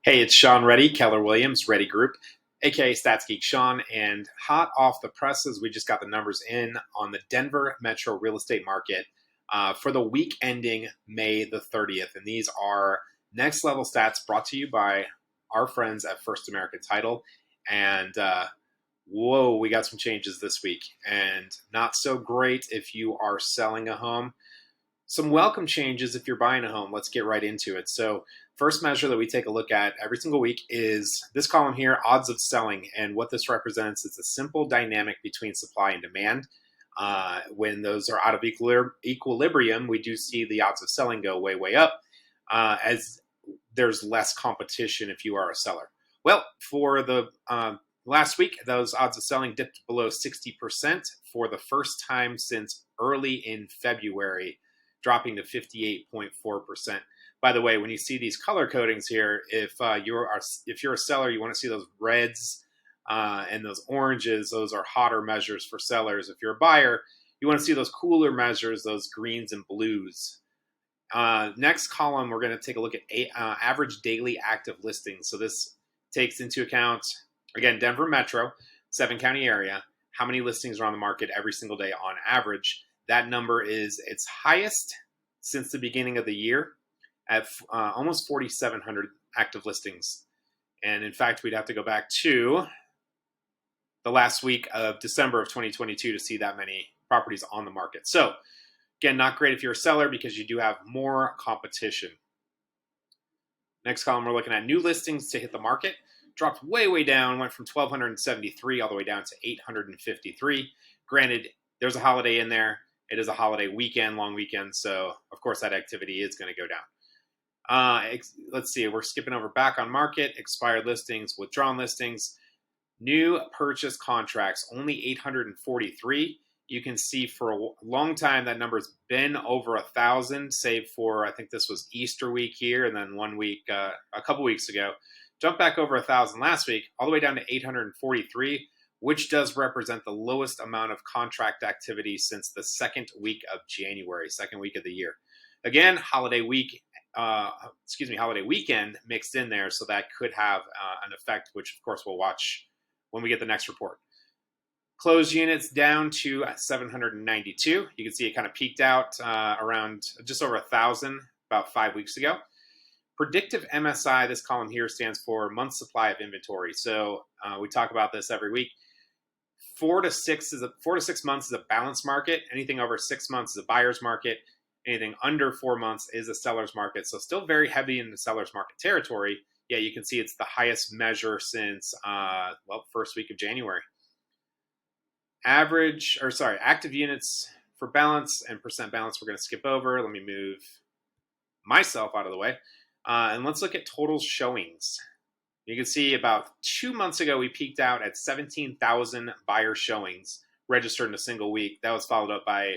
Hey, it's Sean Reddy, Keller Williams, Reddy Group, aka Stats Geek Sean, and hot off the presses, we just got the numbers in on the Denver metro real estate market for the week ending May the 30th. And these are next level stats brought to you by our friends at First American Title. And whoa, we got some changes this week, and not so great if you are selling a home. Some welcome changes if you're buying a home. Let's get right into it. So first measure that we take a look at every single week is this column here, odds of selling. And what this represents is a simple dynamic between supply and demand. When those are out of equilibrium, we do see the odds of selling go way, way up as there's less competition if you are a seller. Well, for the last week, those odds of selling dipped below 60% for the first time since early in February, dropping to 58.4%. By the way, when you see these color codings here, if you're a seller, you want to see those reds and those oranges. Those are hotter measures for sellers. If you're a buyer, you want to see those cooler measures, those greens and blues. Next column, we're going to take a look at average daily active listings. So this takes into account, again, Denver Metro, 7-county area, how many listings are on the market every single day on average. That number is its highest since the beginning of the year at almost 4,700 active listings. And in fact, we'd have to go back to the last week of December of 2022 to see that many properties on the market. So again, not great if you're a seller because you do have more competition. Next column, we're looking at new listings to hit the market. Dropped way, way down, went from 1,273 all the way down to 853. Granted, there's a holiday in there. It is a holiday weekend, long weekend, so of course that activity is going to go down. Let's see, we're skipping over back on market, expired listings, withdrawn listings, new purchase contracts, only 843. You can see for a long time that number's been over 1,000, save for, I think this was Easter week here, and then 1 week, a couple weeks ago. Jumped back over 1,000 last week, all the way down to 843, which does represent the lowest amount of contract activity since the second week of January, second week of the year. Again, holiday weekend mixed in there, so that could have an effect, which of course we'll watch when we get the next report. Closed units down to 792. You can see it kind of peaked out around just over 1,000 about 5 weeks ago. Predictive MSI, this column here stands for month supply of inventory. So we talk about this every week. 4 to 6 months is a balanced market. Anything over 6 months is a buyer's market. Anything under 4 months is a seller's market. So still very heavy in the seller's market territory. Yeah, you can see it's the highest measure since first week of January. Active units for balance and percent balance we're going to skip over. Let me move myself out of the way. And let's look at total showings. You can see about 2 months ago, we peaked out at 17,000 buyer showings registered in a single week. That was followed up by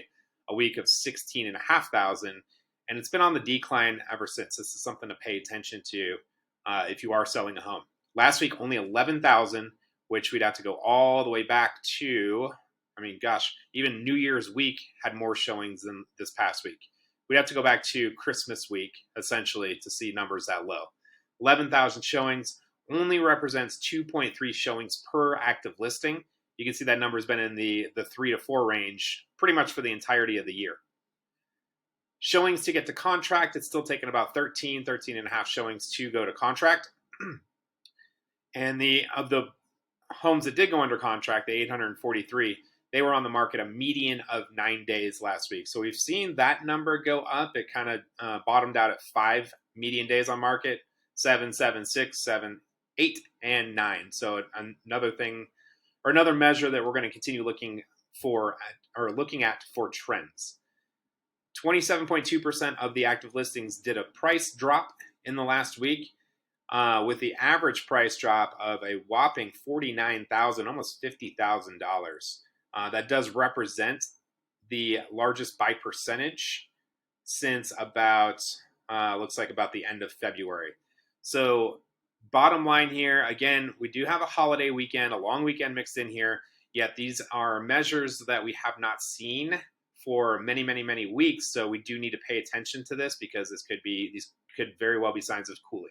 a week of 16,500. And it's been on the decline ever since. This is something to pay attention to if you are selling a home. Last week, only 11,000, which we'd have to go all the way back to, even New Year's week had more showings than this past week. We'd have to go back to Christmas week, essentially, to see numbers that low. 11,000 showings only represents 2.3 showings per active listing. You can see that number has been in the 3 to 4 range pretty much for the entirety of the year. Showings to get to contract, it's still taking about 13 and a half showings to go to contract. And of the homes that did go under contract, the 843, they were on the market a median of 9 days last week. So we've seen that number go up. It kind of bottomed out at 5 median days on market, 7, 6, 7, 8, and 9. So another measure that we're going to continue looking at for trends. 27.2% of the active listings did a price drop in the last week, with the average price drop of a whopping $49,000, almost $50,000. That does represent the largest by percentage since about the end of February. So bottom line here, again, we do have a holiday weekend, a long weekend mixed in here, yet these are measures that we have not seen for many, many, many weeks. So we do need to pay attention to this because these could very well be signs of cooling.